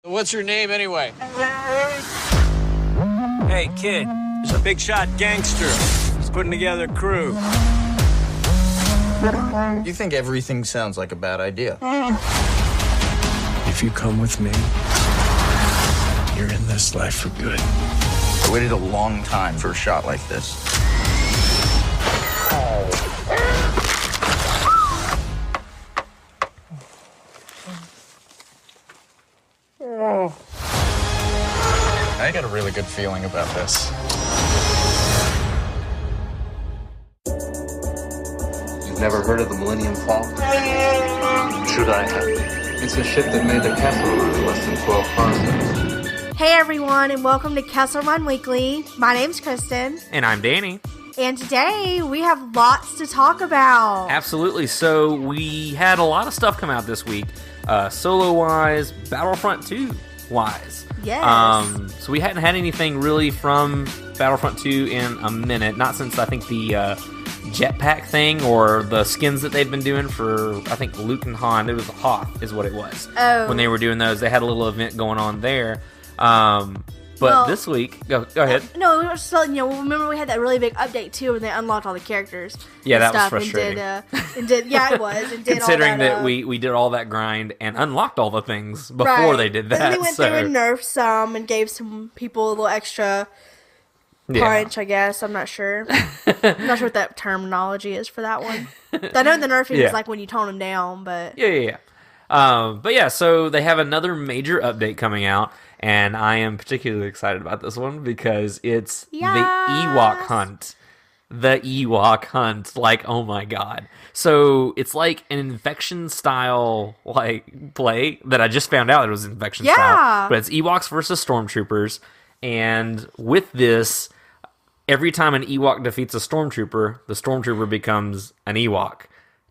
What's your name anyway? Hey, kid, there's a big shot gangster. He's putting together a crew. You think everything sounds like a bad idea? If you come with me, you're in this life for good. I waited a long time for a shot like this. I got a really good feeling about this. You've never heard of the Millennium Falcon? Should I have? It's a ship that made the Kessel Run in less than 12 parsecs. Hey everyone, and welcome to Kessel Run Weekly. My name's Kristen. And I'm Danny. And today we have lots to talk about. Absolutely. So we had a lot of stuff come out this week, solo-wise, Battlefront 2-wise. Yes. So we hadn't had anything really from Battlefront 2 in a minute, not since I think the jetpack thing or the skins that they'd been doing for, I think, Luke and Han. It was Hoth is what it was. Oh. When they were doing those, they had a little event going on there. But this week, go ahead. No, we were just letting you know, remember we had that really big update too when they unlocked all the characters. Yeah, that stuff was frustrating. Yeah, it was. And did Considering all that we did all that grind and unlocked all the things before they did that. And they went through and nerfed some and gave some people a little extra punch, I guess. I'm not sure. I'm not sure what that terminology is for that one. I know the nerfing is like when you tone them down, but... Yeah. But yeah, so they have another major update coming out, and I am particularly excited about this one because it's the Ewok Hunt. The Ewok Hunt. Like, oh my god. So it's like an infection style like play that I just found out it was infection style. But it's Ewoks versus Stormtroopers, and with this, every time an Ewok defeats a Stormtrooper, the Stormtrooper becomes an Ewok,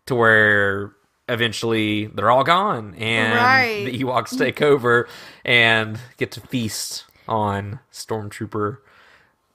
to where eventually they're all gone and the Ewoks take over and get to feast on Stormtrooper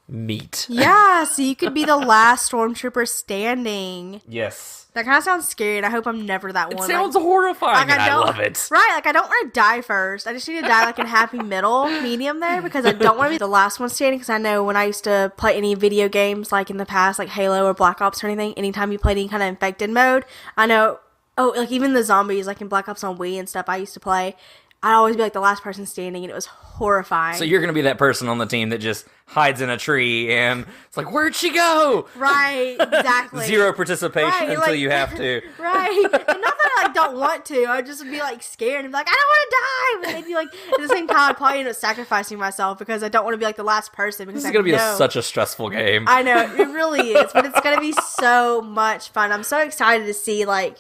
meat. Yeah, so you could be the last Stormtrooper standing. Yes. That kind of sounds scary, and I hope I'm never that one. It sounds horrifying, and I love it. Right, like I don't want to die first. I just need to die like in happy medium there, because I don't want to be the last one standing, because I know when I used to play any video games, like in the past, like Halo or Black Ops or anything, anytime you played any kind of infected mode, I know... Oh, like even the zombies, like in Black Ops on Wii and stuff I used to play, I'd always be like the last person standing, and it was horrifying. So you're going to be that person on the team that just hides in a tree, and it's like, where'd she go? Right, exactly. Zero participation until you have to. Right. And not that I don't want to, I'd just be like scared and be like, I don't want to die. But I'd be like, at the same time, I'd probably end up sacrificing myself because I don't want to be like the last person. Because this is going to be such a stressful game. I know, it really is, but it's going to be so much fun. I'm so excited to see, like,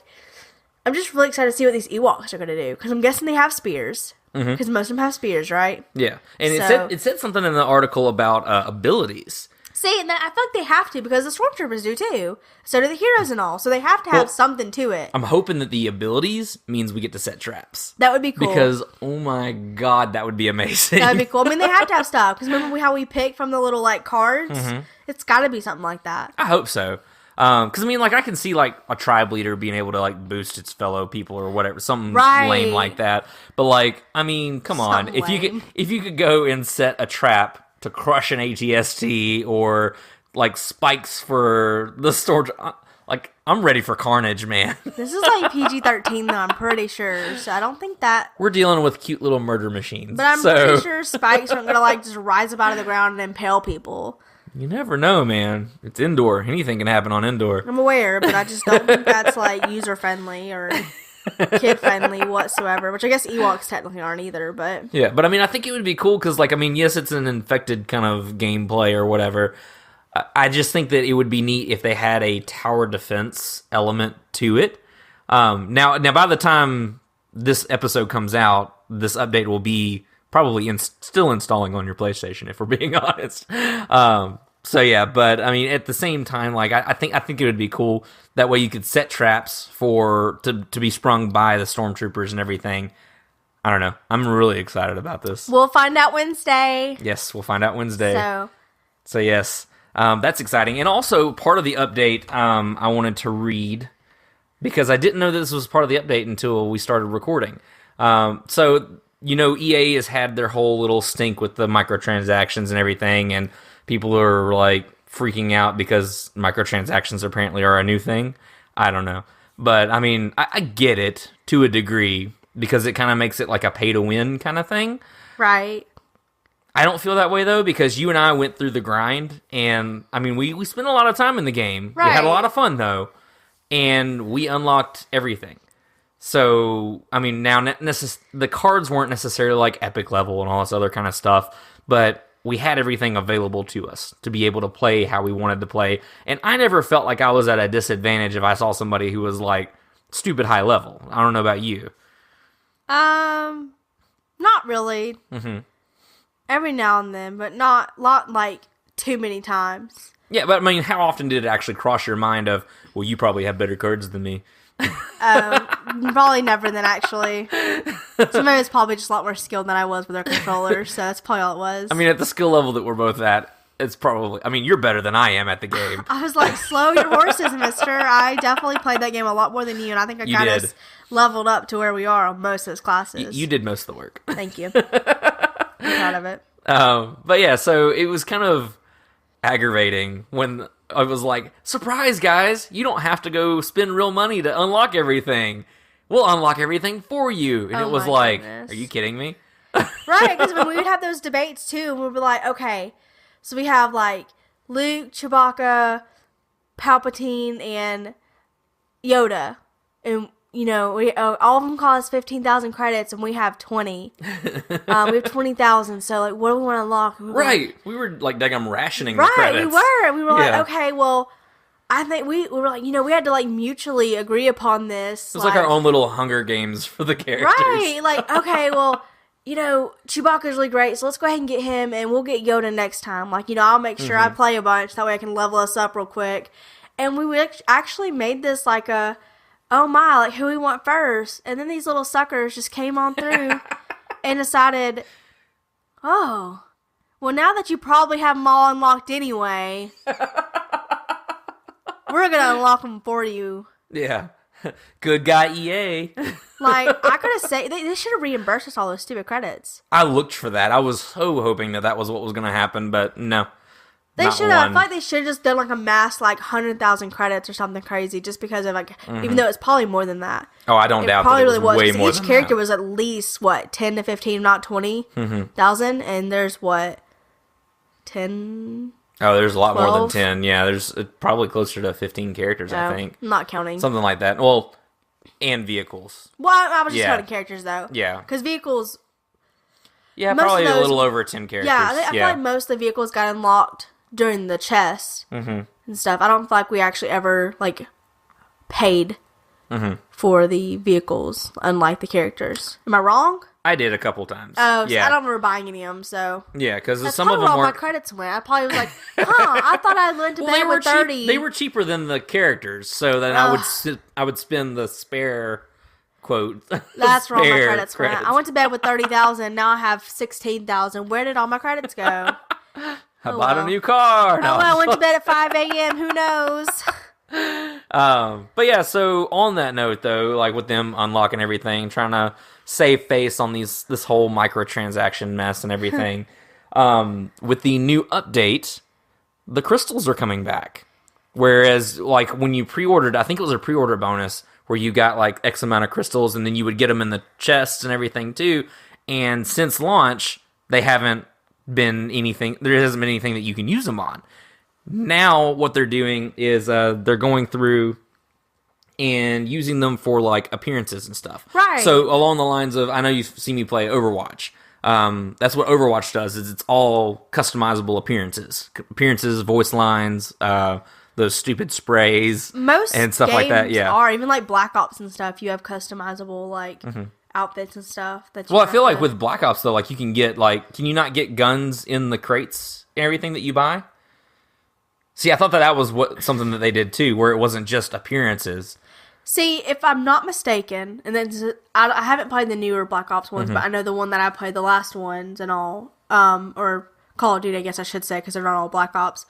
I'm just really excited to see what these Ewoks are going to do, because I'm guessing they have spears, because most of them have spears, right? Yeah, and it said something in the article about abilities. See, and I feel like they have to, because the Stormtroopers do too. So do the heroes and all. So they have to have something to it. I'm hoping that the abilities means we get to set traps. That would be cool. Because, oh my god, that would be amazing. That would be cool. I mean, they have to have stuff, because remember how we pick from the little, like, cards? It's got to be something like that. I hope so. Because, I mean, like, I can see, like, a tribe leader being able to, like, boost its fellow people or whatever, something lame like that. But, like, I mean, come on. If you could go and set a trap to crush an ATST or, like, spikes for the storage, like, I'm ready for carnage, man. This is, like, PG-13, though, I'm pretty sure. So I don't think that... We're dealing with cute little murder machines. But I'm pretty sure spikes aren't going to, like, just rise up out of the ground and impale people. You never know, man. It's indoor. Anything can happen on indoor. I'm aware, but I just don't think that's, like, user-friendly or kid-friendly whatsoever, which I guess Ewoks technically aren't either, but... Yeah, but, I mean, I think it would be cool because, like, I mean, yes, it's an infected kind of gameplay or whatever. I just think that it would be neat if they had a tower defense element to it. Now, by the time this episode comes out, this update will be probably still installing on your PlayStation, if we're being honest. So yeah, but I mean, at the same time, like I think it would be cool. That way, you could set traps to be sprung by the stormtroopers and everything. I don't know. I'm really excited about this. We'll find out Wednesday. Yes, we'll find out Wednesday. So yes, that's exciting. And also, part of the update, I wanted to read because I didn't know this was part of the update until we started recording. So EA has had their whole little stink with the microtransactions and everything, and people are like freaking out because microtransactions apparently are a new thing. I don't know. But I mean, I get it to a degree because it kind of makes it like a pay to win kind of thing. Right. I don't feel that way though, because you and I went through the grind, and I mean, we spent a lot of time in the game. Right. We had a lot of fun though, and we unlocked everything. So, I mean, now the cards weren't necessarily like epic level and all this other kind of stuff, but we had everything available to us to be able to play how we wanted to play. And I never felt like I was at a disadvantage if I saw somebody who was like stupid high level. I don't know about you. Not really. Mm-hmm. Every now and then, but not like too many times. Yeah, but I mean, how often did it actually cross your mind of, well, you probably have better cards than me? Probably never then, actually. Somebody was probably just a lot more skilled than I was with our controllers, so that's probably all it was. I mean, at the skill level that we're both at, it's probably... I mean, you're better than I am at the game. I was like, slow your horses, mister. I definitely played that game a lot more than you, and I think I got us leveled up to where we are on most of those classes. You did most of the work. Thank you. I'm proud of it. But yeah, so it was kind of aggravating when... I was like, surprise, guys! You don't have to go spend real money to unlock everything. We'll unlock everything for you. And it was like, goodness. Are you kidding me? Right, because when we would have those debates, too, we'd be like, okay, so we have, like, Luke, Chewbacca, Palpatine, and Yoda. And, we all of them cost 15,000 credits, and we have 20. We have 20,000, so, like, what do we want to unlock? Right. We were, like, daggum rationing the credits. Right, we were. Like, okay, well, I think we were like, we had to, like, mutually agree upon this. It was like our own little Hunger Games for the characters. Right, like, okay, well, Chewbacca's really great, so let's go ahead and get him, and we'll get Yoda next time. Like, I'll make sure I play a bunch, that way I can level us up real quick. And we actually made this, like, oh my, like, who we want first? And then these little suckers just came on through and decided, oh, well, now that you probably have them all unlocked anyway, we're going to unlock them for you. Yeah. Good guy, EA. Like, I could have said, they should have reimbursed us all those stupid credits. I looked for that. I was so hoping that was what was going to happen, but no. They should have. I feel like they should have just done like a mass, like 100,000 credits or something crazy, just because of like, even though it's probably more than that. Oh, I don't doubt that it was way more than that. Each character was at least 10 to 15, not 20,000, and there's 10. Oh, there's a lot 12? more than 10. Yeah, there's probably closer to 15 characters. I think. Not counting something like that. Well, and vehicles. Well, I was just counting characters though. Yeah, because vehicles. Yeah, probably a little over 10 characters. Yeah, I feel like most of the vehicles got unlocked during the chest and stuff. I don't feel like we actually ever like paid for the vehicles, unlike the characters. Am I wrong? I did a couple times. Oh, so I don't remember buying any of them. So yeah, because some of them all weren't. My credits went. I probably was like, I thought I went to bed with 30. They were cheaper than the characters, so then I would spend the spare quote. That's where all my credits went. I went to bed with 30,000. Now I have 16,000. Where did all my credits go? I bought a new car. No, I went to bed at 5 a.m. Who knows? But yeah, so on that note, though, like with them unlocking everything, trying to save face on this whole microtransaction mess and everything, with the new update, the crystals are coming back. Whereas, like, when you pre-ordered, I think it was a pre-order bonus, where you got, like, X amount of crystals, and then you would get them in the chests and everything, too. And since launch, they haven't been anything, there hasn't been anything that you can use them on. Now, what they're doing is they're going through and using them for, like, appearances and stuff. Right. So, along the lines of, I know you've seen me play Overwatch. That's what Overwatch does, is it's all customizable appearances. Appearances, voice lines, those stupid sprays, and stuff like that. Yeah, are even like Black Ops and stuff. You have customizable like outfits and stuff. I feel like with Black Ops though, like you can get can you not get guns in the crates and everything that you buy? See, I thought that was something that they did too, where it wasn't just appearances. See, if I'm not mistaken, and then I haven't played the newer Black Ops ones, but I know the one that I played, the last ones and all, or Call of Duty, I guess I should say, because they're not all Black Ops.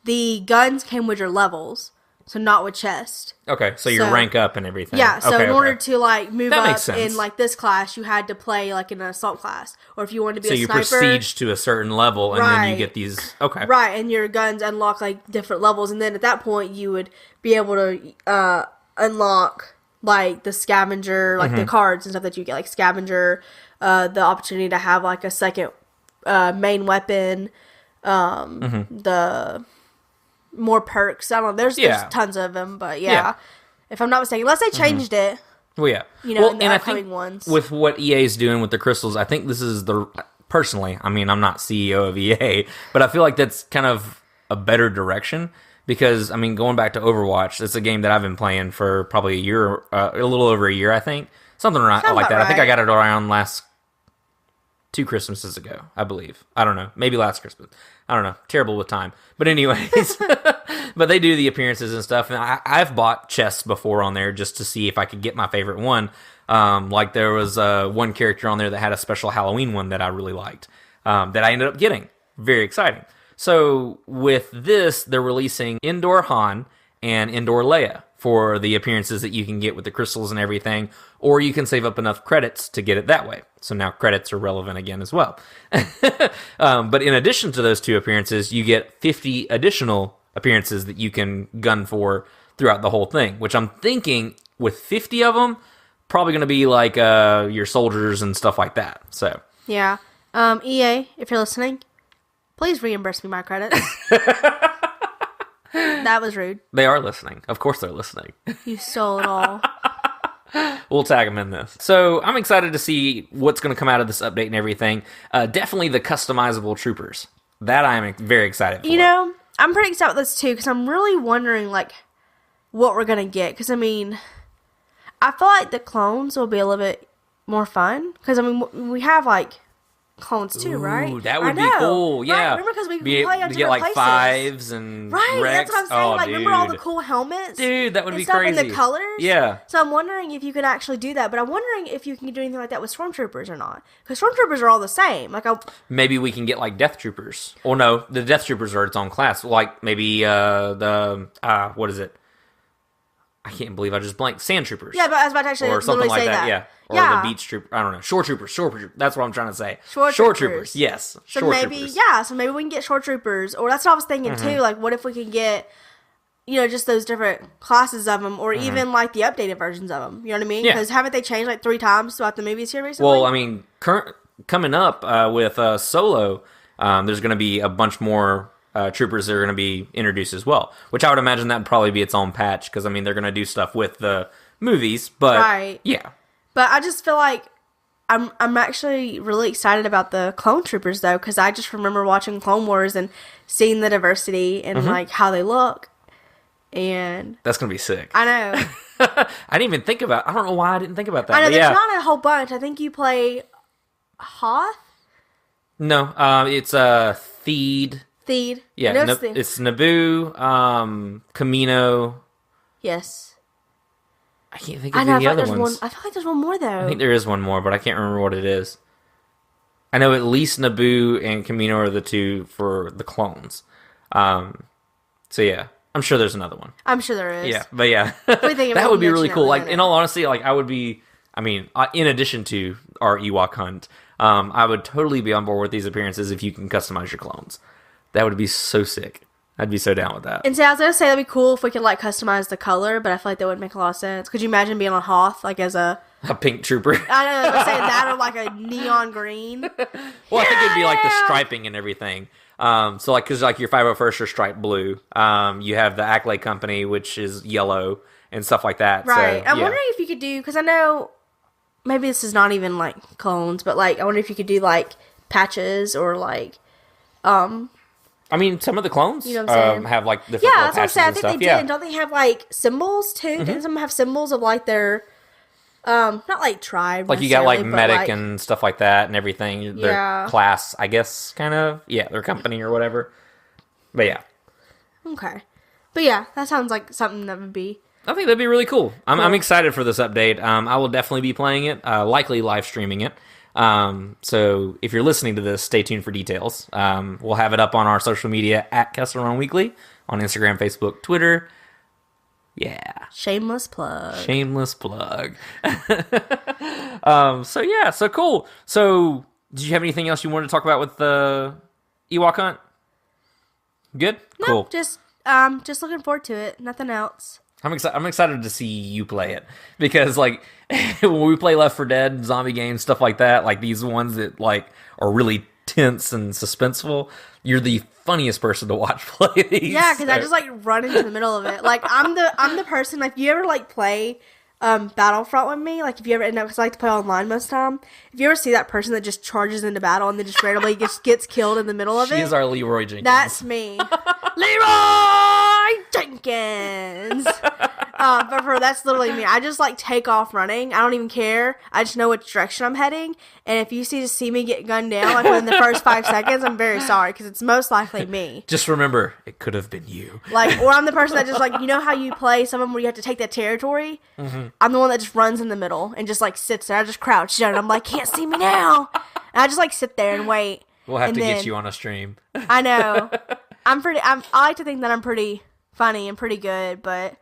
The guns came with your levels. so not with chest. Okay, so your rank up and everything. Yeah, so okay, in order to like move that up makes sense. in like this class, you had to play like in an assault class, or if you wanted to be a sniper, so you prestige to a certain level, and then you get these. Okay, right, and your guns unlock like different levels, and then at that point you would be able to unlock like the scavenger, like the cards and stuff that you get, like scavenger, the opportunity to have like a second main weapon, the more perks. I don't know. There's tons of them, but if I'm not mistaken, unless they changed it. Well, yeah. In the upcoming ones. With what EA is doing with the crystals, I think this is personally, I mean, I'm not CEO of EA, but I feel like that's kind of a better direction because, I mean, going back to Overwatch, it's a game that I've been playing for probably a year, a little over a year, I think. Something like that. Right. I think I got it around last 2 Christmases ago, I believe. I don't know. Maybe last Christmas. I don't know. Terrible with time. But anyways, but they do the appearances and stuff. And I've bought chests before on there just to see if I could get my favorite one. Like there was one character on there that had a special Halloween one that I really liked that I ended up getting. Very exciting. So with this, they're releasing Indoor Han and Indoor Leia for the appearances that you can get with the crystals and everything, or you can save up enough credits to get it that way. So now credits are relevant again as well. But in addition to those 2 appearances, you get 50 additional appearances that you can gun for throughout the whole thing, which I'm thinking with 50 of them, probably going to be like your soldiers and stuff like that. So yeah. EA, if you're listening, please reimburse me my credits. That was rude. They are listening. Of course they're listening. You stole it all. We'll tag them in this. So I'm excited to see what's going to come out of this update and everything. Definitely the customizable troopers. That I'm very excited for. You know, I'm pretty excited with this too because I'm really wondering like what we're going to get. Because I mean, I feel like the clones will be a little bit more fun. Because I mean, we have like clones too, right? That would be cool. Yeah, right? Remember because we play on different get like places. 5s and right. Rex. That's what I'm saying. Like, remember all the cool helmets, dude? That would be stuff crazy. And the colors. Yeah. So I'm wondering if you could actually do that, but I'm wondering if you can do anything like that with stormtroopers or not, because stormtroopers are all the same. Like, maybe we can get like Death Troopers. Or no, the Death Troopers are its own class. Like maybe what is it? I can't believe I just blanked. Sand Troopers. Yeah, but I was about to actually or something like say that. Yeah. Or the Beach Trooper. I don't know. Shore Troopers. That's what I'm trying to say. Shore Troopers. Yes. So Shore maybe, Troopers. Yeah. So maybe we can get Shore Troopers, or that's what I was thinking too. Like, what if we can get, just those different classes of them, or even like the updated versions of them. You know what I mean? Because haven't they changed like 3 times throughout the movies here recently? Well, I mean, coming up with Solo, there's going to be a bunch more troopers that are going to be introduced as well, which I would imagine that would probably be its own patch because I mean they're going to do stuff with the movies, but yeah. But I just feel like I'm actually really excited about the clone troopers though, because I just remember watching Clone Wars and seeing the diversity and like how they look, and that's going to be sick. I know. I didn't even think about. I don't know why I didn't think about that. I know there's not a whole bunch. I think you play Hoth. No, it's Theed. Theed. Yeah, it's Naboo, Kamino. Yes. I can't think of any other ones. I feel like there's one more though. I think there is one more, but I can't remember what it is. I know at least Naboo and Kamino are the 2 for the clones. So yeah, I'm sure there's another one. I'm sure there is. Yeah, but yeah, that would be really cool. Like in all honesty, like I would be. I mean, in addition to our Ewok Hunt, I would totally be on board with these appearances if you can customize your clones. That would be so sick. I'd be so down with that. And see, I was going to say that'd be cool if we could, like, customize the color, but I feel like that wouldn't make a lot of sense. Could you imagine being on Hoth, like, as a pink trooper? I know, I was saying that, or, like, a neon green. Well, I think it'd be, like, the striping and everything. So, like, because, like, your 501st are striped blue. You have the Acklay Company, which is yellow, and stuff like that. Right. So, I'm wondering if you could do, because I know, maybe this is not even, like, clones, but, like, I wonder if you could do, like, patches, or, like, I mean, some of the clones have like different that's what I'm saying. I think they did. And don't they have like symbols too? Didn't some have symbols of like their not like tribe? Like you got like medic and stuff like that and everything. Their class, I guess, kind of. Yeah, their company or whatever. But yeah. Okay. But yeah, that sounds like something that would be. I think that'd be really cool. I'm excited for this update. I will definitely be playing it. Likely live streaming it. So if you're listening to this, stay tuned for details. We'll have it up on our social media at Kessel Run Weekly on Instagram, Facebook, Twitter. Yeah. Shameless plug. Shameless plug. So cool. So, did you have anything else you wanted to talk about with the Ewok Hunt? Good? No, Cool. just looking forward to it. Nothing else. I'm excited to see you play it because like when we play Left 4 Dead, zombie games, stuff like that, like these ones that like are really tense and suspenseful, you're the funniest person to watch play these. Yeah, because I just like run into the middle of it. Like I'm the person. Like if you ever like play Battlefront with me, like if you ever end up, because I like to play online most of the time. If you ever see that person that just charges into battle and then just randomly gets killed in the middle of it, she's our Leroy Jenkins. That's me. Leroy Jenkins. But that's literally me. I just like take off running. I don't even care. I just know which direction I'm heading. And if you see me get gunned down like within the first 5 seconds, I'm very sorry because it's most likely me. Just remember, it could have been you. Like, or I'm the person that just like, you know how you play someone where you have to take that territory? Mm-hmm. I'm the one that just runs in the middle and just like sits there. I just crouch down and I'm like, can't see me now. And I just like sit there and wait. We'll have to get you on a stream. I know. I like to think that I'm pretty funny and pretty good, but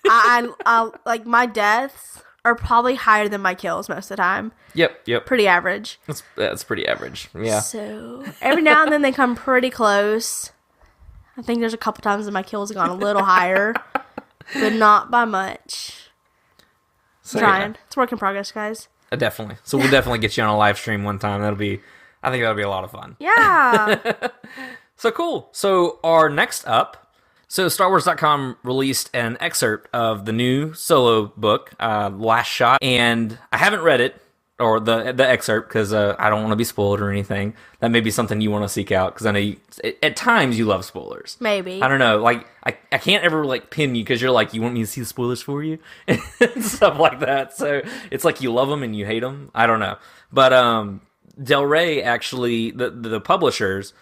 I like my deaths are probably higher than my kills most of the time. Yep. Pretty average. That's pretty average. Yeah. So every now and then they come pretty close. I think there's a couple times that my kills have gone a little higher, but not by much. So, Trying. yeah. It's work in progress, guys. Definitely. So we'll definitely get you on a live stream one time. I think that'll be a lot of fun. Yeah. So cool. So our next up. So StarWars.com released an excerpt of the new Solo book, Last Shot, and I haven't read it, or the excerpt, because I don't want to be spoiled or anything. That may be something you want to seek out, because I know at times you love spoilers. Maybe. I don't know, like, I can't ever, like, pin you, because you're like, you want me to see the spoilers for you? and stuff like that, so it's like you love them and you hate them. I don't know. But Del Rey, actually, the publishers,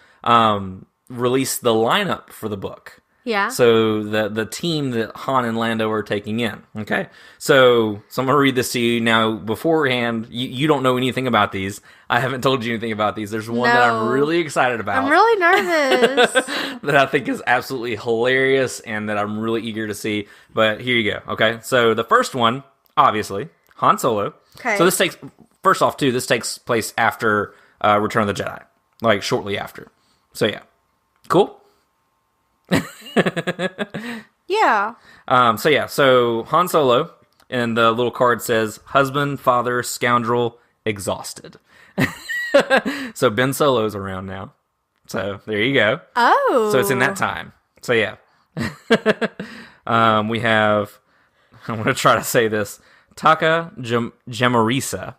released the lineup for the book. Yeah. So the team that Han and Lando are taking in. Okay. So I'm going to read this to you now. Beforehand, you don't know anything about these. I haven't told you anything about these. There's one that I'm really excited about. I'm really nervous. that I think is absolutely hilarious and that I'm really eager to see. But here you go. Okay. So the first one, obviously, Han Solo. Okay. So this takes place after Return of the Jedi, like shortly after. So yeah. Cool. Yeah. So Han Solo, and the little card says, husband, father, scoundrel, exhausted. So Ben Solo's around now. So there you go. Oh. So it's in that time. So yeah. We have, I'm going to try to say this, Taka Gemarisa,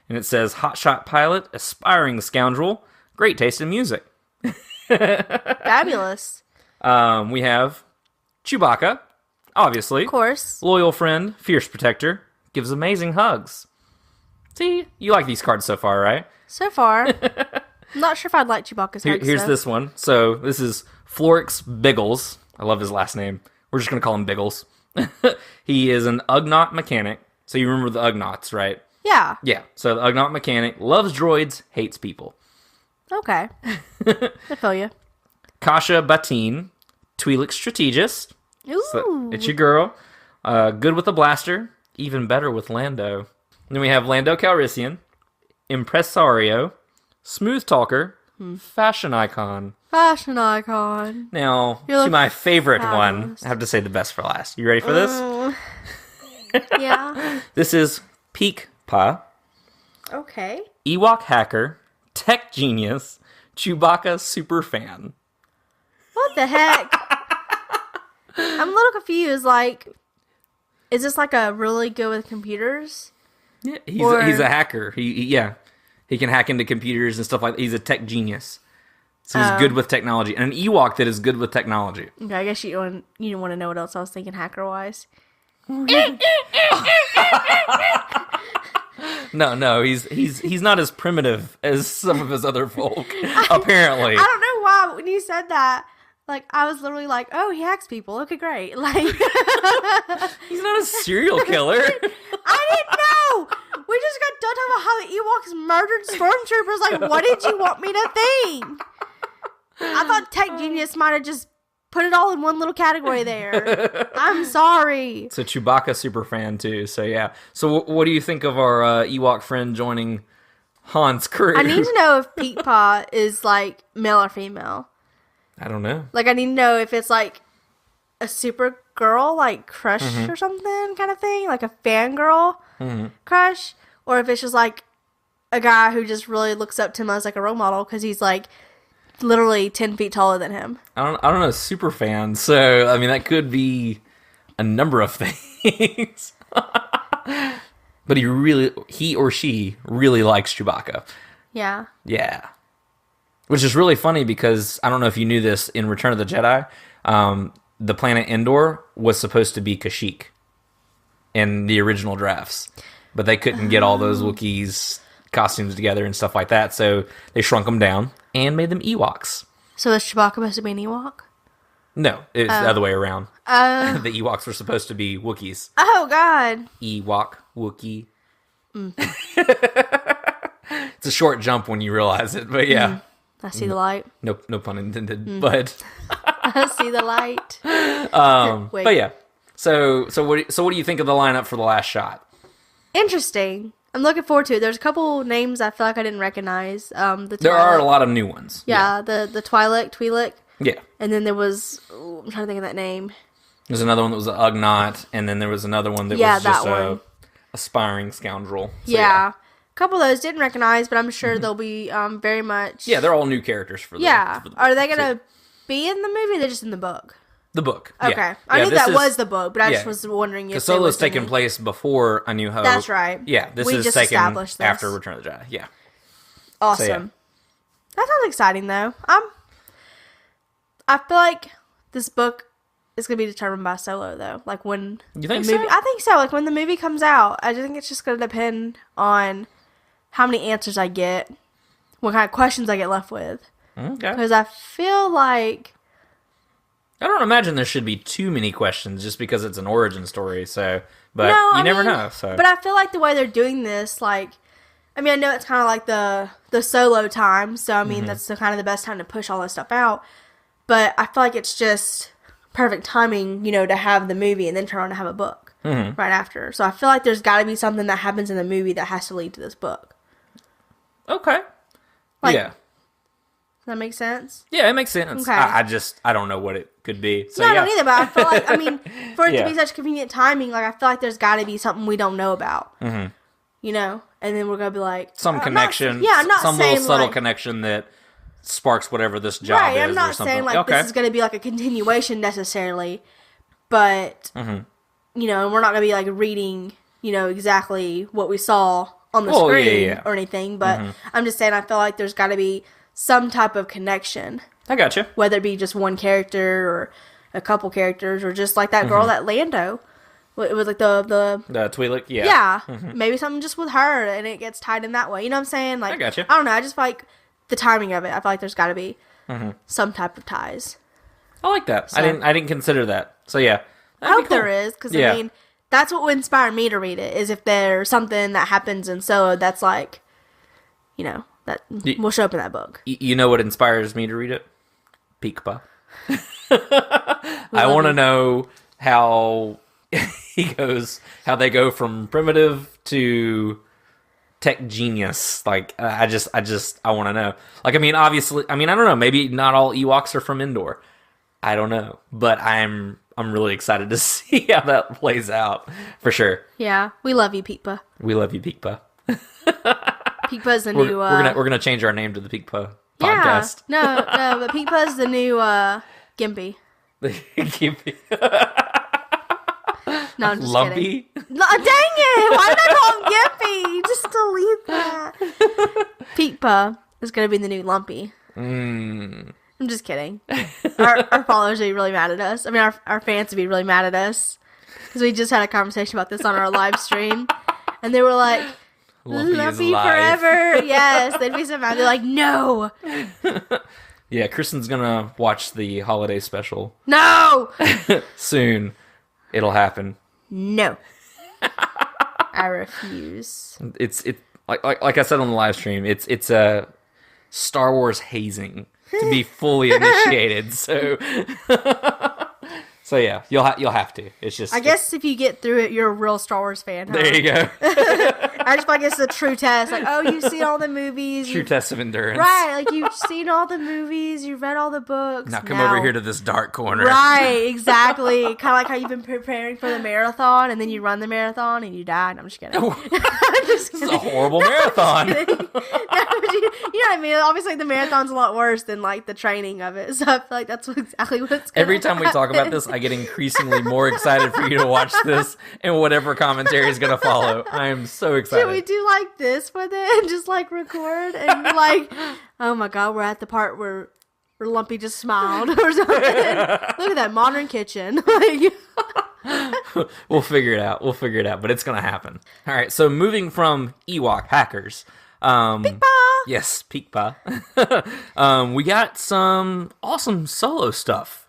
and it says, hotshot pilot, aspiring scoundrel, great taste in music. Fabulous. We have Chewbacca, obviously. Of course. Loyal friend, fierce protector, gives amazing hugs. See, you like these cards so far, right? So far. I'm not sure if I'd like Chewbacca's hugs, Here's though. this one. So this is Florix Biggles. I love his last name. We're just going to call him Biggles. He is an Ugnaught mechanic. So you remember the Ugnaughts, right? Yeah. Yeah. So the Ugnaught mechanic loves droids, hates people. Okay. I feel you. Kasha Bateen, Twi'lek strategist. Ooh. So it's your girl. Good with a blaster. Even better with Lando. Then we have Lando Calrissian, impresario, smooth talker, fashion icon. Fashion icon. Now, You to look my favorite fabulous. one, I have to say the best for last. You ready for this? Yeah. This is Peak Pa, Okay. Ewok hacker, tech genius, Chewbacca super fan. What the heck? I'm a little confused. Like, is this like a really good with computers? Yeah, he's a hacker. He can hack into computers and stuff like that. He's a tech genius. So he's good with technology. And an Ewok that is good with technology. Okay, I guess you didn't want to know what else I was thinking hacker-wise. No, he's not as primitive as some of his other folk, apparently. I don't know why, but when you said that, like, I was literally like, oh, he hacks people. Okay, great. Like, He's not a serial killer. I didn't know. We just got done talking about how the Ewoks murdered stormtroopers. Like, what did you want me to think? I thought Tech Genius might have just put it all in one little category there. I'm sorry. It's a Chewbacca super fan too, so yeah. So what do you think of our Ewok friend joining Han's crew? I need to know if Peekpaw is like male or female. I don't know. Like, I need to know if it's like a super girl, like crush or something kind of thing, like a fangirl crush, or if it's just like a guy who just really looks up to him as like a role model because he's like literally 10 feet taller than him. I don't know, super fan. So I mean, that could be a number of things. But he or she really likes Chewbacca. Yeah. Yeah. Which is really funny because I don't know if you knew this in Return of the Jedi. The planet Endor was supposed to be Kashyyyk in the original drafts, but they couldn't get all those Wookiees costumes together and stuff like that, so they shrunk them down and made them Ewoks. So is Chewbacca supposed to be an Ewok? No, it's the other way around. The Ewoks were supposed to be Wookiees. Oh, God. Ewok, Wookiee. It's a short jump when you realize it, but yeah. I see the light. No pun intended, but... I see the light. Wait. But yeah. So what do you think of the lineup for the last shot? Interesting. I'm looking forward to it. There's a couple names I feel like I didn't recognize. There are a lot of new ones. Yeah, the Twi'lek. Yeah. And then there was, I'm trying to think of that name. There's another one that was an Ugnaught, and then there was another one that was just a aspiring scoundrel. So, yeah. A couple of those didn't recognize, but I'm sure they'll be very much. Yeah, they're all new characters for the Yeah. for the Are they going to be in the movie or they're just in the book? The book. Okay. Yeah. I knew that is, was the book, but I just was wondering if because Solo's taking any... place before A New Hope. That's right. Yeah, this We is just taken established this. after Return of the Jedi. Yeah. Awesome. So, yeah. That sounds exciting, though. I feel like this book is going to be determined by Solo, though. Like, when You think the movie, so? I think so. Like, when the movie comes out, I think it's just going to depend on how many answers I get, what kind of questions I get left with. Okay. Because I feel like... I don't imagine there should be too many questions just because it's an origin story, so... But No, you I never mean, know, so... But I feel like the way they're doing this, like... I mean, I know it's kind of like the Solo time, so, I mean, that's kind of the best time to push all this stuff out. But I feel like it's just perfect timing, you know, to have the movie and then turn on to have a book right after. So I feel like there's got to be something that happens in the movie that has to lead to this book. Okay. Like, yeah. Does that make sense? Yeah, it makes sense. Okay. I don't know what it could be. So, No, I yeah. don't either, but I feel like, I mean, for it Yeah. to be such convenient timing, like, I feel like there's got to be something we don't know about. You know? And then we're going to be like... Some connection. I'm not some saying, little subtle like, connection that sparks whatever this job right, is I'm or not something. saying, like, okay. this is going to be, like, a continuation necessarily, but, you know, and we're not going to be, like, reading, you know, exactly what we saw on the screen or anything, but I'm just saying I feel like there's got to be some type of connection, I gotcha. whether it be just one character or a couple characters or just like that girl, that Lando. It was like the Twi'lek, yeah. yeah, maybe something just with her and it gets tied in that way. You know what I'm saying? Like, I gotcha. I don't know. I just feel like the timing of it. I feel like there's got to be some type of ties. I like that. So- I didn't consider that. So yeah. I hope there is, because Yeah. I mean, that's what would inspire me to read it, is if there's something that happens in Solo that's like, you know, that will show up in that book. You know what inspires me to read it? Peekpa. I want to know how how they go from primitive to tech genius. Like, I want to know. Like, I mean, obviously, I don't know. Maybe not all Ewoks are from Endor. I don't know, but I'm really excited to see how that plays out for sure. Yeah, we love you, Peekpa. We love you, Peekpa. Peekpa's the We're new. we're gonna change our name to the Peekpa yeah, podcast. no, but Peekpa's the new Gimpy. No, I'm just Lumpy. kidding. No, dang it! Why did I call him Gimpy? Just delete that. Peekpa is gonna be the new Lumpy. I'm just kidding. Our followers would be really mad at us. I mean, our fans would be really mad at us. Because we just had a conversation about this on our live stream. And they were like, Lumpy forever. Yes, they'd be so mad. They're like, no. Yeah, Kristen's gonna watch the holiday special No. soon. It'll happen. No. I refuse. It's like I said on the live stream. It's a Star Wars hazing. to be fully initiated. So, so yeah, you'll have to. It's just. I guess if you get through it, you're a real Star Wars fan. Huh? There you go. I just feel like it's a true test. Like, oh, you've seen all the movies. True test of endurance. Right, like you've seen all the movies, you've read all the books. Now come over here to this dark corner. Right, exactly. Kind of like how you've been preparing for the marathon, and then you run the marathon and you die. And I'm just kidding. This is a horrible marathon. You know what I mean? Obviously, the marathon's a lot worse than like the training of it. So I feel like that's exactly what's going Every time we talk about this, I get increasingly more excited for you to watch this and whatever commentary is going to follow. I am so excited. Should we do like this with it and just like record and like, oh my god, we're at the part where Lumpy just smiled or something. Look at that modern kitchen. We'll figure it out. But it's going to happen. All right. So moving from Ewok hackers. Peekpa! Yes, Peekpa. We got some awesome solo stuff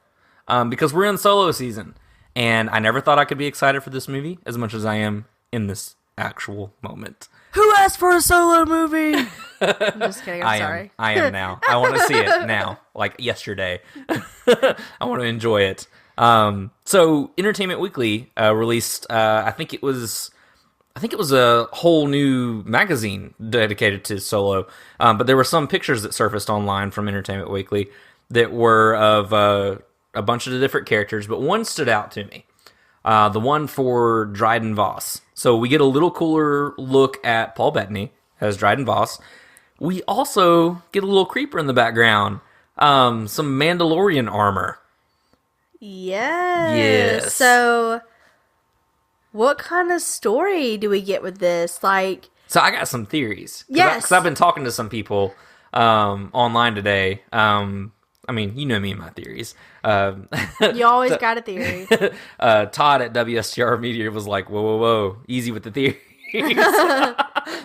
because we're in solo season. And I never thought I could be excited for this movie as much as I am in this actual moment. Who asked for a solo movie? I'm just kidding. I'm sorry. I am now. I want to see it now, like yesterday. I want to enjoy it. So Entertainment Weekly released. I think it was a whole new magazine dedicated to Solo. But there were some pictures that surfaced online from Entertainment Weekly that were of a bunch of the different characters, but one stood out to me. The one for Dryden Vos. So we get a little cooler look at Paul Bettany as Dryden Vos. We also get a little creeper in the background. Some Mandalorian armor. Yes. So, what kind of story do we get with this? Like, so I got some theories. Yes. Because I've been talking to some people online today. I mean, you know me and my theories. You always got a theory. Todd at WSTR Media was like, whoa, easy with the theories.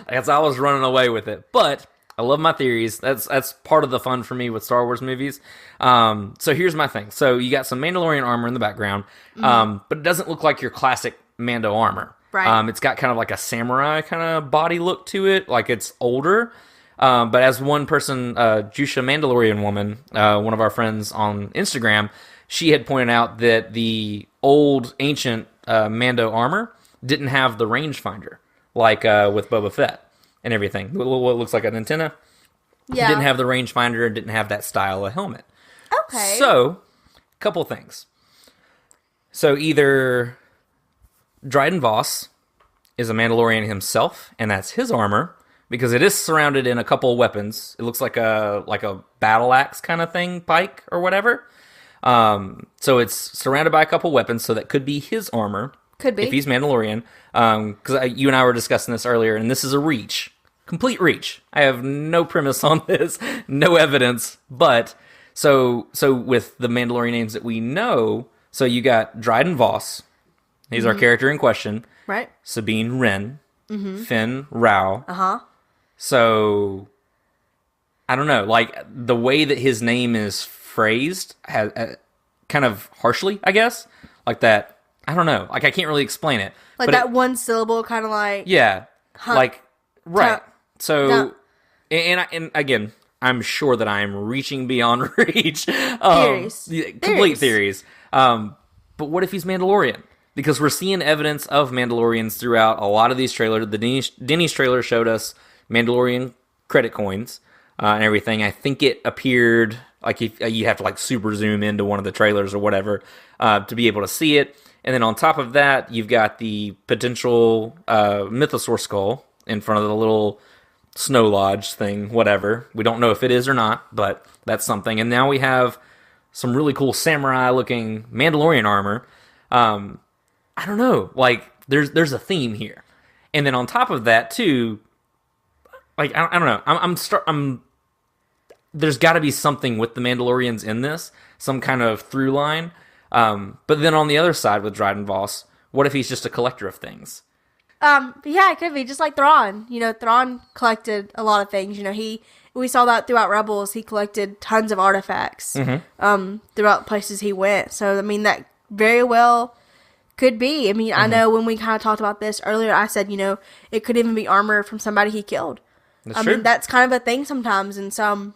That's I was running away with it. But I love my theories. That's part of the fun for me with Star Wars movies. So here's my thing. So you got some Mandalorian armor in the background, but it doesn't look like your classic Mando armor. Right. It's got kind of like a samurai kind of body look to it, like it's older. But as one person, Jusha Mandalorian Woman, one of our friends on Instagram, she had pointed out that the old ancient Mando armor didn't have the rangefinder, like with Boba Fett and everything. What looks like an antenna. Yeah. Didn't have the rangefinder, didn't have that style of helmet. Okay. So, couple things. So either Dryden Vos is a Mandalorian himself, and that's his armor, because it is surrounded in a couple weapons. It looks like a battle axe kind of thing, pike or whatever. So it's surrounded by a couple weapons, so that could be his armor. Could be. If he's Mandalorian. Because you and I were discussing this earlier, and this is a reach. Complete reach. I have no premise on this, no evidence, but so with the Mandalorian names that we know, so you got Dryden Vos. He's our character in question. Right. Sabine Wren. Finn Rao. Uh-huh. So, I don't know, like, the way that his name is phrased, has, kind of harshly, I guess, like that, I don't know, like, I can't really explain it. Like but that one syllable, kind of like... Yeah, like, right. So, no. and again, I'm sure that I'm reaching beyond reach. Theories. Complete theories. But what if he's Mandalorian? Because we're seeing evidence of Mandalorians throughout a lot of these trailers. The Denny's trailer showed us Mandalorian credit coins and everything. I think it appeared like if you have to like super zoom into one of the trailers or whatever to be able to see it. And then on top of that, you've got the potential mythosaur skull in front of the little snow lodge thing, whatever. We don't know if it is or not, but that's something. And now we have some really cool samurai-looking Mandalorian armor. I don't know. Like, there's a theme here. And then on top of that, too, like, I don't know. There's got to be something with the Mandalorians in this, some kind of through line. But then on the other side with Dryden Vos, what if he's just a collector of things? Yeah, it could be just like Thrawn. You know, Thrawn collected a lot of things. You know, we saw that throughout Rebels. He collected tons of artifacts throughout places he went. So I mean, that very well could be. I mean, I know when we kind of talked about this earlier, I said, you know, it could even be armor from somebody he killed. That's true. mean, that's kind of a thing sometimes in some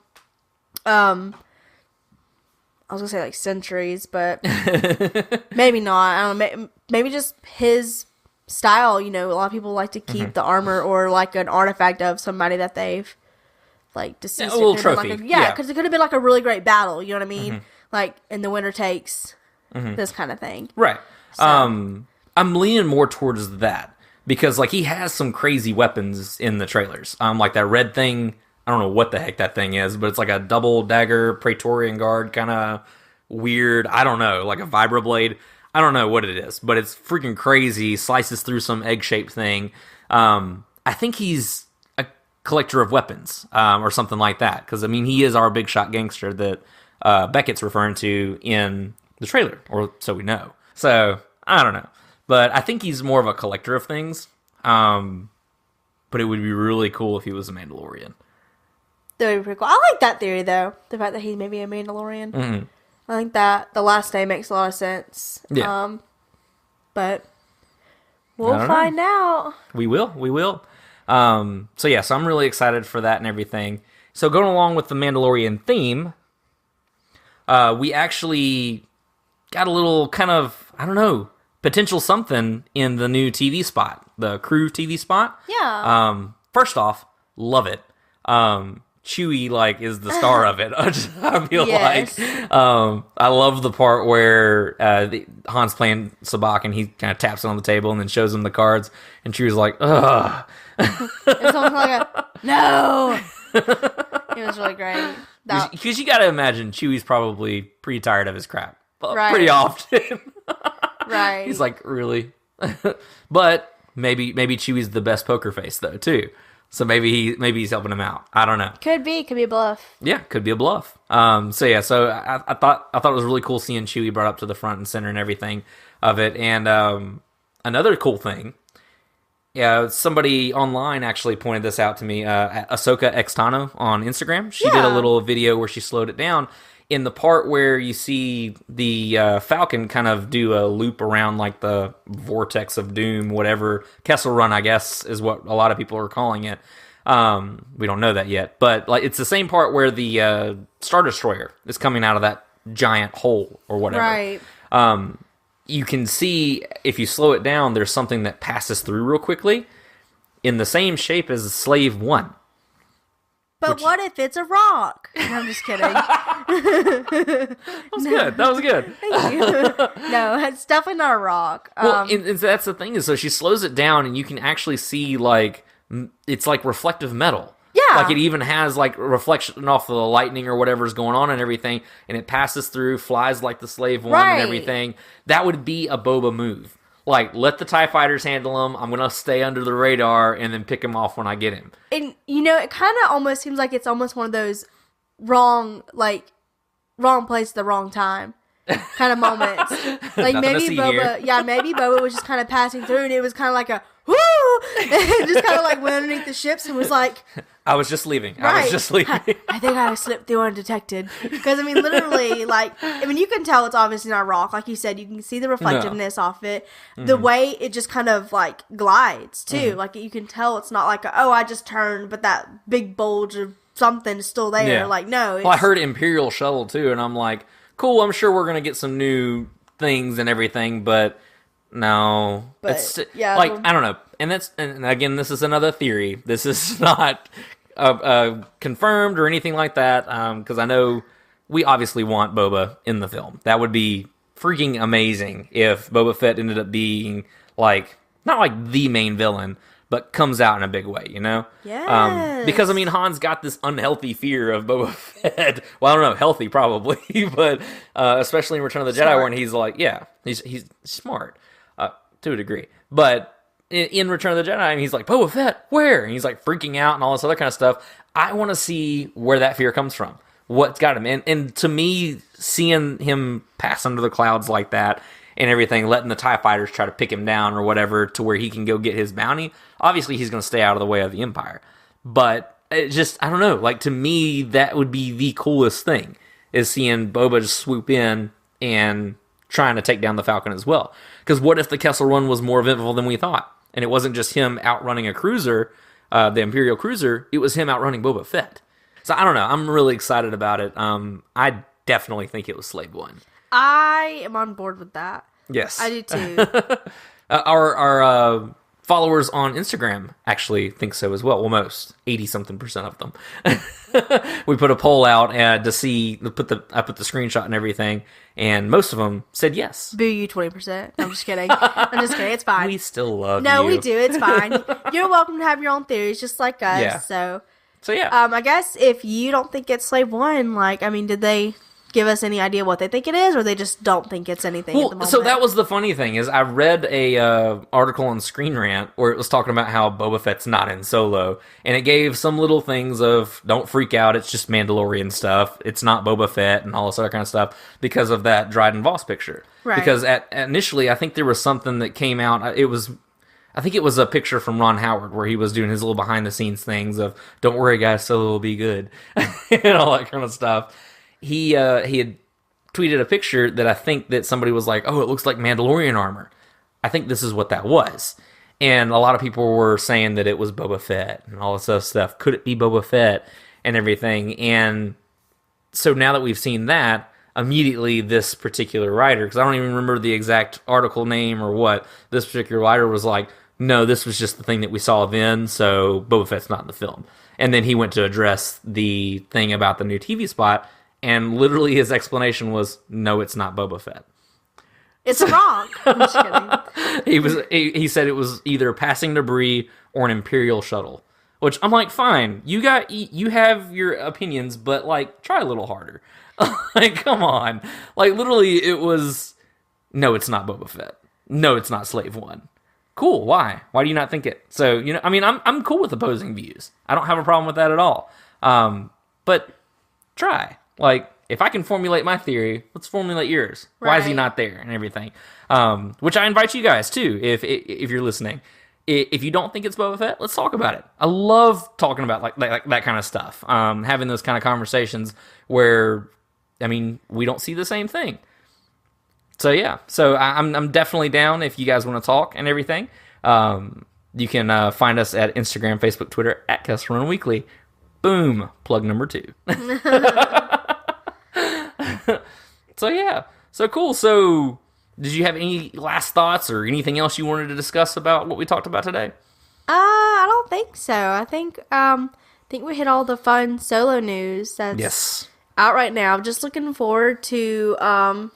I was gonna say like centuries, but maybe not. I don't know. Maybe just his style. You know, a lot of people like to keep the armor or like an artifact of somebody that they've like deceased. A little trophy. Like because it could have been like a really great battle. You know what I mean? Like in the winter takes this kind of thing. Right. So. I'm leaning more towards that because like he has some crazy weapons in the trailers. Like that red thing. I don't know what the heck that thing is, but it's like a double dagger Praetorian Guard kind of weird. I don't know, like a vibroblade. I don't know what it is, but it's freaking crazy. Slices through some egg-shaped thing. I think he's a collector of weapons or something like that. Because, I mean, he is our big shot gangster that Beckett's referring to in the trailer, or so we know. So, I don't know. But I think he's more of a collector of things. But it would be really cool if he was a Mandalorian. That would be pretty cool. I like that theory, though. The fact that he's maybe a Mandalorian. Mm-hmm. I think that the last name makes a lot of sense. Yeah. But we'll find out. We will. So, yeah, so I'm really excited for that and everything. So, going along with the Mandalorian theme, we actually got a little kind of, I don't know, potential something in the new TV spot, the crew TV spot. Yeah. First off, love it. Chewie like is the star of it. I feel yes. like I love the part where Han's playing Sabacc and he kind of taps it on the table and then shows him the cards and Chewie's like, ugh. It's almost like a no. It was really great. Because you got to imagine Chewie's probably pretty tired of his crap, right. Pretty often. Right. He's like, really? But maybe Chewie's the best poker face though too. So maybe he's helping him out. I don't know. Could be a bluff. Yeah, could be a bluff. So I thought it was really cool seeing Chewie brought up to the front and center and everything of it. And another cool thing, somebody online actually pointed this out to me. Ahsoka Xtano on Instagram. She did a little video where she slowed it down in the part where you see the Falcon kind of do a loop around like the vortex of doom, whatever, Kessel Run, I guess, is what a lot of people are calling it. We don't know that yet, but like it's the same part where the Star Destroyer is coming out of that giant hole or whatever. Right. You can see, if you slow it down, there's something that passes through real quickly in the same shape as Slave 1. But what if it's a rock? No, I'm just kidding. That was good. Thank you. No, it's definitely not a rock. Well, and that's the thing is, so she slows it down, and you can actually see like it's like reflective metal. Yeah, like it even has like reflection off of the lightning or whatever's going on and everything, and it passes through, flies like the Slave One and everything. That would be a Boba move. Like, let the TIE fighters handle him. I'm going to stay under the radar and then pick him off when I get him. And, you know, it kind of almost seems like it's almost one of those wrong place at the wrong time kind of moments. Like, maybe Boba was just kind of passing through and it was kind of like a, whoo! And just kind of like went underneath the ships and was like... I was just leaving. Right. I was just leaving. I think I slipped through undetected. Because, I mean, literally, like, I mean, you can tell it's obviously not rock. Like you said, you can see the reflectiveness off it. Mm-hmm. The way it just kind of, like, glides, too. Mm-hmm. Like, you can tell it's not like, I just turned, but that big bulge of something is still there. Yeah. Like, no. Well, I heard Imperial Shuttle, too, and I'm like, cool, I'm sure we're going to get some new things and everything, but... No, but I don't know, and again, this is another theory. This is not confirmed or anything like that, because I know we obviously want Boba in the film. That would be freaking amazing if Boba Fett ended up being like not like the main villain, but comes out in a big way, you know? Yes. Because I mean, Han's got this unhealthy fear of Boba Fett. Well, I don't know, healthy probably, but especially in Return of the Jedi, when he's like, he's smart. To a degree, but in Return of the Jedi, he's like, Boba Fett, where? And he's like freaking out and all this other kind of stuff. I want to see where that fear comes from. What's got him? And to me, seeing him pass under the clouds like that and everything, letting the TIE fighters try to pick him down or whatever to where he can go get his bounty, obviously he's going to stay out of the way of the Empire. But it just, I don't know, like to me, that would be the coolest thing, is seeing Boba just swoop in and trying to take down the Falcon as well. Because what if the Kessel Run was more eventful than we thought? And it wasn't just him outrunning a cruiser, the Imperial cruiser, it was him outrunning Boba Fett. So I don't know, I'm really excited about it. I definitely think it was Slave One. I am on board with that. Yes. I do too. Our followers on Instagram actually think so as well. Well, most 80-something% of them. We put a poll out to see. I put the screenshot and everything, and most of them said yes. Boo you 20%. I'm just kidding. I'm just kidding. It's fine. We still love you. No, we do. It's fine. You're welcome to have your own theories, just like us. Yeah. So yeah. I guess if you don't think it's Slave One, did they give us any idea what they think it is, or they just don't think it's anything at the moment? So that was the funny thing, is I read a article on Screen Rant where it was talking about how Boba Fett's not in Solo, and it gave some little things of, don't freak out, it's just Mandalorian stuff, it's not Boba Fett, and all this other kind of stuff, because of that Dryden Vos picture. Right. Because initially, I think there was something that came out, I think it was a picture from Ron Howard where he was doing his little behind-the-scenes things of, don't worry guys, Solo will be good, and all that kind of stuff. He had tweeted a picture that I think that somebody was like, oh, it looks like Mandalorian armor. I think this is what that was. And a lot of people were saying that it was Boba Fett and all this other stuff. Could it be Boba Fett and everything? And so now that we've seen that, immediately this particular writer, because I don't even remember the exact article name or what, this particular writer was like, no, this was just the thing that we saw then, so Boba Fett's not in the film. And then he went to address the thing about the new TV spot, and literally his explanation was, no, it's not Boba Fett. It's a rock. I'm just kidding. He said it was either passing debris or an Imperial shuttle. Which I'm like, fine, you have your opinions, but try a little harder. Come on. Literally it was, no, it's not Boba Fett. No, it's not Slave One. Cool, why? Why do you not think it? So, I'm cool with opposing views. I don't have a problem with that at all. But try. If I can formulate my theory, let's formulate yours. Right. Why is he not there and everything? Which I invite you guys too, if you're listening. If you don't think it's Boba Fett, let's talk about it. I love talking about that kind of stuff. Having those kind of conversations where, we don't see the same thing. So yeah, I'm definitely down if you guys want to talk and everything. You can find us at Instagram, Facebook, Twitter at Kessel Run Weekly. Boom, plug number 2. So yeah, so cool. So did you have any last thoughts or anything else you wanted to discuss about what we talked about today? I don't think so. I think we hit all the fun Solo news that's out right now. I'm just looking forward to the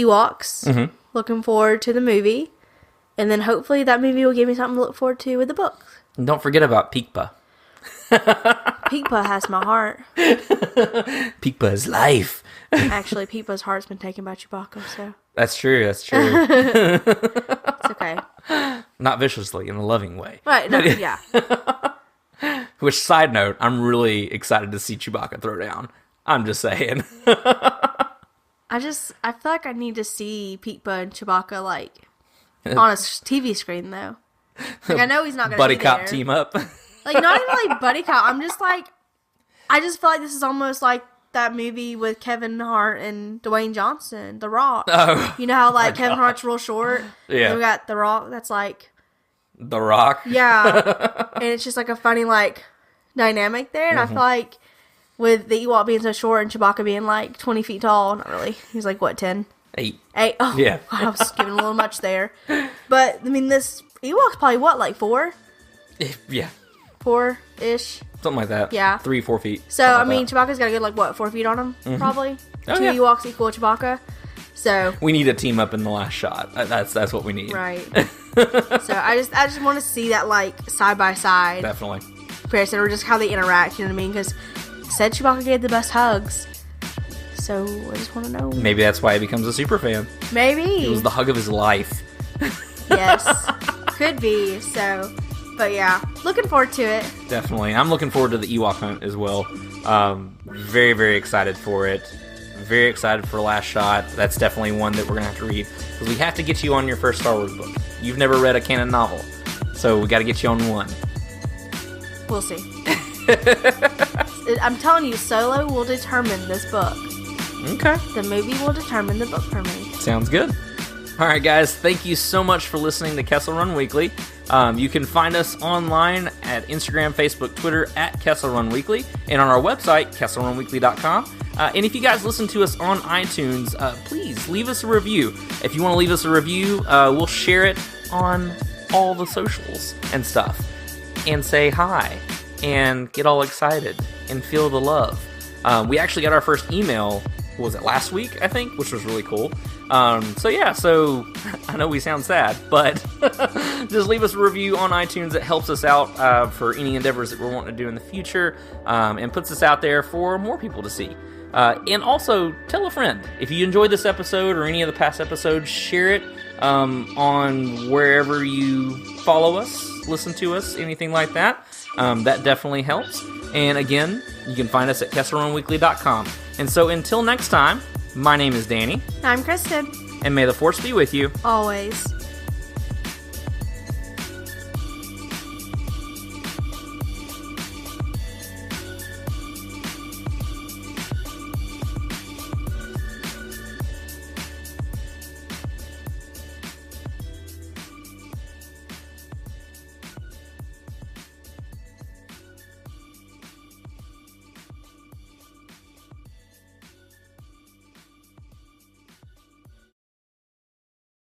Ewoks. Mm-hmm. Looking forward to the movie, and then hopefully that movie will give me something to look forward to with the books. And don't forget about Peekpa. Peekpa has my heart. Peekpa is life. Actually, Peekpa's heart's been taken by Chewbacca, so... That's true. It's okay. Not viciously, in a loving way. Right, no, yeah. Which, side note, I'm really excited to see Chewbacca throw down. I'm just saying. I feel like I need to see Peekpa and Chewbacca, on a TV screen, though. I know he's not going to be there. Buddy cop team up. Not even buddy cop. I'm just I just feel like this is almost like that movie with Kevin Hart and Dwayne Johnson, The Rock. Oh, you know how Kevin Hart's real short? Yeah. And we got The Rock that's The Rock? Yeah. And it's just a funny dynamic there. And I feel like with the Ewok being so short and Chewbacca being 20 feet tall, not really. He's 10? 8. 8? Oh, yeah. God, I was giving a little much there. But, this Ewok's probably 4? Yeah. 4-ish. Something like that. Yeah. 3-4 feet. So, Chewbacca's got a good, 4 feet on him, probably? Oh, 2 yeah. Ewoks equal Chewbacca. So. We need a team up in the last shot. That's what we need. Right. So, I just want to see that, side by side. Definitely. Comparison, or just how they interact, you know what I mean? Because said Chewbacca gave the best hugs. So, I just want to know. Maybe that's why he becomes a super fan. Maybe. It was the hug of his life. Yes. Could be. So. But yeah, looking forward to it. Definitely. I'm looking forward to the Ewok Hunt as well. Very, very excited for it. Very excited for Last Shot. That's definitely one that we're going to have to read. Because we have to get you on your first Star Wars book. You've never read a canon novel. So we got to get you on one. We'll see. I'm telling you, Solo will determine this book. Okay. The movie will determine the book for me. Sounds good. All right, guys. Thank you so much for listening to Kessel Run Weekly. You can find us online at Instagram, Facebook, Twitter at Kessel Run Weekly, and on our website, KesselRunWeekly.com. And if you guys listen to us on iTunes, please leave us a review. If you want to leave us a review, we'll share it on all the socials and stuff. And say hi. And get all excited. And feel the love. We actually got our first email, was it last week, I think? Which was really cool. So I know we sound sad, but just leave us a review on iTunes. It helps us out for any endeavors that we're wanting to do in the future, and puts us out there for more people to see. And also, tell a friend. If you enjoyed this episode or any of the past episodes, share it on wherever you follow us, listen to us, anything like that. That definitely helps. And again, you can find us at KesselRunWeekly.com. And so until next time, my name is Danny. I'm Kristen. And may the Force be with you. Always.